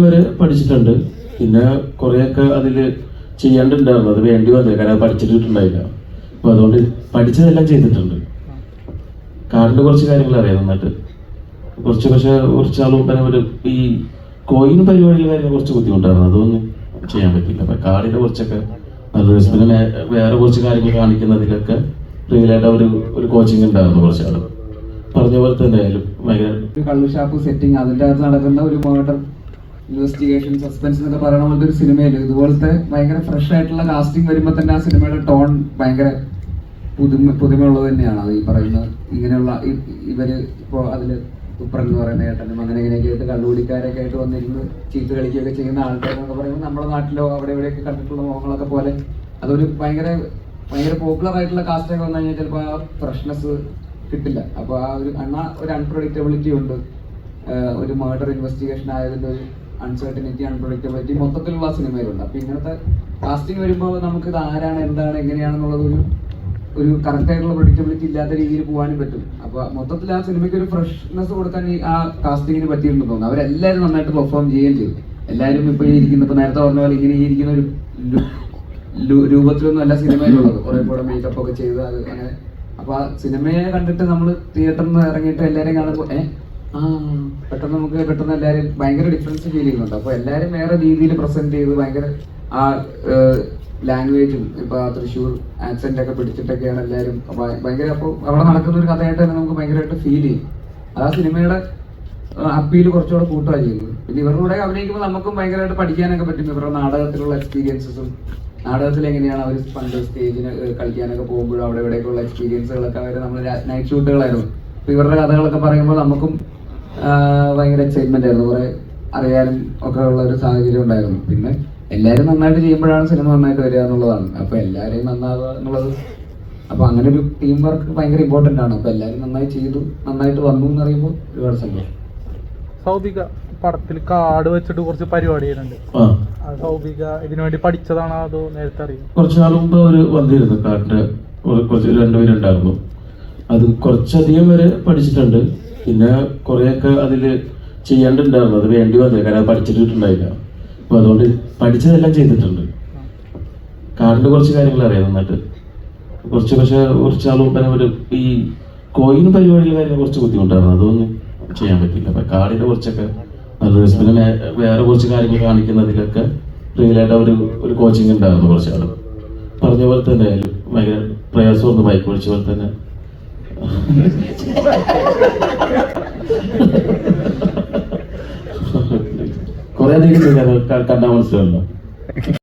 വരെ പഠിച്ചിട്ടുണ്ട്. പിന്നെ കുറേയൊക്കെ അതിൽ ചെയ്യാണ്ടുണ്ടായിരുന്നു, അത് വേണ്ടി വന്നില്ല, കാരണം അത് പഠിച്ചിട്ട് കിട്ടുന്നുണ്ടായില്ല. അപ്പോൾ അതുകൊണ്ട് പഠിച്ചതെല്ലാം ചെയ്തിട്ടുണ്ട്. കാറിൻ്റെ കുറച്ച് കാര്യങ്ങൾ അറിയാം നന്നായിട്ട്, പക്ഷേ കുറച്ചാളും ഒരു ഈ കോയിൻ പരിപാടിയുടെ കാര്യങ്ങൾ കുറച്ച് ബുദ്ധിമുട്ടായിരുന്നു, അതൊന്നും ചെയ്യാൻ പറ്റില്ല. അപ്പം കാറിൻ്റെ കുറച്ചൊക്കെ നല്ല രസം. പിന്നെ വേറെ കുറച്ച് കാര്യങ്ങൾ കാണിക്കുന്നതിലൊക്കെ റിയലായിട്ട് ഒരു കോച്ചിങ് ഉണ്ടായിരുന്നു കുറച്ചാൾ. പറഞ്ഞ പോലെ തന്നെ ആയാലും ഭയങ്കര കള്ളുഷാപ്പ് സെറ്റിംഗ്, അതിൻ്റെ അകത്ത് നടക്കുന്ന ഒരു മർഡർ ഇൻവെസ്റ്റിഗേഷൻ സസ്പെൻസ് എന്നൊക്കെ പറയുന്ന പോലത്തെ ഒരു സിനിമയിൽ ഇതുപോലത്തെ ഭയങ്കര ഫ്രഷ് ആയിട്ടുള്ള കാസ്റ്റിംഗ് വരുമ്പോൾ തന്നെ ആ സിനിമയുടെ ടോൺ ഭയങ്കര പുതുമയുള്ളത് തന്നെയാണ്. അത് ഈ പറയുന്ന ഇങ്ങനെയുള്ള ഇവര് ഇപ്പോൾ അതിൽ ഉപ്രൻ എന്ന് പറയുന്ന ഏട്ടനും അങ്ങനെ ഇങ്ങനെയൊക്കെ ആയിട്ട് കള്ളുകുടിക്കാരൊക്കെ ആയിട്ട് വന്നിരുന്ന് ചീട്ട് കളിക്കുകയൊക്കെ ചെയ്യുന്ന ആൾക്കാരെന്നൊക്കെ പറയുമ്പോൾ നമ്മുടെ നാട്ടിലോ അവിടെ ഇവിടെയൊക്കെ കണ്ടിട്ടുള്ള മോഹങ്ങളൊക്കെ പോലെ അതൊരു ഭയങ്കര പോപ്പുലർ ആയിട്ടുള്ള കാസ്റ്റൊക്കെ വന്നു കഴിഞ്ഞാൽ ചിലപ്പോൾ ആ ഫ്രഷ്നെസ് കിട്ടില്ല. അപ്പോൾ ആ ഒരു അൺപ്രഡിക്റ്റബിലിറ്റി ഉണ്ട്. ഒരു മർഡർ ഇൻവെസ്റ്റിഗേഷൻ ആയതിൻ്റെ ഒരു അൺസർട്ടനിറ്റി, അൺപ്രഡിക്റ്റബിലിറ്റി മൊത്തത്തിലുള്ള സിനിമയിലുണ്ട്. അപ്പോൾ ഇങ്ങനത്തെ കാസ്റ്റിംഗ് വരുമ്പോൾ നമുക്ക് ഇത് ആരാണ്, എന്താണ്, എങ്ങനെയാണെന്നുള്ളത് ഒരു കറക്റ്റായിട്ടുള്ള പ്രഡിക്റ്റബിലിറ്റി ഇല്ലാത്ത രീതിയിൽ പോകാനും പറ്റും. അപ്പോൾ മൊത്തത്തിൽ ആ സിനിമയ്ക്ക് ഒരു ഫ്രഷ്നെസ് കൊടുക്കാൻ ആ കാസ്റ്റിങ്ങിന് പറ്റിയിട്ടുണ്ടെന്ന് തോന്നുന്നു. അവരെല്ലാവരും നന്നായിട്ട് പെർഫോം ചെയ്യുകയും ചെയ്തു. എല്ലാവരും ഇപ്പോൾ ഈ ഇരിക്കുന്ന, ഇപ്പോൾ നേരത്തെ പറഞ്ഞ പോലെ ഇങ്ങനെ ഇരിക്കുന്ന ഒരു രൂപത്തിലൊന്നും അല്ല സിനിമയിലുള്ളത്. കുറേ കൂടെ മേക്കപ്പ് ഒക്കെ ചെയ്ത് അത് അങ്ങനെ. അപ്പോൾ ആ സിനിമയെ കണ്ടിട്ട് നമ്മൾ തിയേറ്ററിൽ നിന്ന് ഇറങ്ങിയിട്ട് എല്ലാവരെയും കാണുമ്പോൾ പെട്ടെന്ന് എല്ലാവരും ഭയങ്കര ഡിഫറൻസ് ഫീൽ ചെയ്യുന്നുണ്ട്. അപ്പോൾ എല്ലാവരും വേറെ രീതിയിൽ പ്രസന്റ് ചെയ്ത് ഭയങ്കര ആ ലാംഗ്വേജും ഇപ്പോൾ ആ തൃശ്ശൂർ ആക്സെന്റ് ഒക്കെ പിടിച്ചിട്ടൊക്കെയാണ് എല്ലാവരും ഭയങ്കര. അപ്പോൾ അവിടെ നടക്കുന്ന ഒരു കഥയായിട്ട് തന്നെ നമുക്ക് ഭയങ്കരമായിട്ട് ഫീൽ ചെയ്യും. ആ സിനിമയുടെ അപ്പീൽ കുറച്ചുകൂടെ കൂട്ടുകയാണ് ചെയ്യുന്നത്. പിന്നെ ഇവരുടെ കൂടെ അഭിനയിക്കുമ്പോൾ നമുക്കും ഭയങ്കരമായിട്ട് പഠിക്കാനൊക്കെ പറ്റും. ഇവരുടെ നാടകത്തിലുള്ള എക്സ്പീരിയൻസസും നാടകത്തിൽ എങ്ങനെയാണ് അവർ പണ്ട് സ്റ്റേജിന് കളിക്കാനൊക്കെ പോകുമ്പോഴും അവിടെ ഇവിടെയൊക്കെയുള്ള എക്സ്പീരിയൻസുകളൊക്കെ അവർ നമ്മൾ നൈറ്റ് ഷൂട്ടുകളായിരുന്നു. അപ്പോൾ ഇവരുടെ കഥകളൊക്കെ പറയുമ്പോൾ നമുക്കും ഭയങ്കര എക്സൈറ്റ്മെന്റ് ആയിരുന്നു. കുറെ അറിയാനും ഒക്കെ ഉള്ള ഒരു സാഹചര്യം ഉണ്ടായിരുന്നു. പിന്നെ എല്ലാവരും നന്നായിട്ട് ചെയ്യുമ്പോഴാണ് സിനിമ നന്നായിട്ട് വരിക എന്നുള്ളതാണ്. അപ്പോൾ എല്ലാവരെയും നന്നാവുക എന്നുള്ളത്, അപ്പോൾ അങ്ങനെ ഒരു ടീം വർക്ക് ഭയങ്കര ഇമ്പോർട്ടൻ്റ് ആണ്. അപ്പോൾ എല്ലാവരും നന്നായി ചെയ്തു, നന്നായിട്ട് വന്നു എന്ന് അറിയുമ്പോൾ ഒരുപാട് സന്തോഷം. സൗബിക പടത്തിൽ കാർഡ് വെച്ചിട്ട് കുറച്ച് പരിപാടി ചെയ്യുന്നുണ്ട്. സൗബിക ഇതിനുവേണ്ടി പഠിച്ചതാണോ അതോ നേരത്തെ അറിയാം? കുറച്ച് നാൾ മുമ്പ് അവർ വന്നിരുന്നു, കാറിൻ്റെ കുറച്ച് രണ്ടുപേരുണ്ടായിരുന്നു. അത് കുറച്ചധികം വരെ പഠിച്ചിട്ടുണ്ട്. പിന്നെ കുറേയൊക്കെ അതിൽ ചെയ്യാണ്ടുണ്ടായിരുന്നു, അത് വേണ്ടി വന്നില്ല, കാരണം അത് പഠിച്ചിട്ട് കിട്ടുന്നുണ്ടായില്ല. അപ്പോൾ അതുകൊണ്ട് പഠിച്ചതെല്ലാം ചെയ്തിട്ടുണ്ട്. കാറിൻ്റെ കുറച്ച് കാര്യങ്ങൾ അറിയാം നന്നായിട്ട്, പക്ഷേ കുറച്ചാളും ഈ കോയിൻ പരിപാടിയുടെ കാര്യങ്ങൾ കുറച്ച് ബുദ്ധിമുട്ടായിരുന്നു, അതൊന്നും ചെയ്യാൻ പറ്റില്ല. അപ്പം കാറിൻ്റെ കുറച്ചൊക്കെ നല്ല രസം. പിന്നെ വേറെ കുറച്ച് കാര്യങ്ങൾ കാണിക്കുന്നതിലൊക്കെ റിയലായിട്ട് ഒരു കോച്ചിങ് ഉണ്ടായിരുന്നു കുറച്ചാൾ. പറഞ്ഞ പോലെ തന്നെ ആയാലും ഭയങ്കര പ്രയാസമൊന്നും ബൈക്ക് ഓടിച്ച പോലെ തന്നെ കുറേ അധികം കണ്ടാൽ മനസ്സിലാവുന്നു.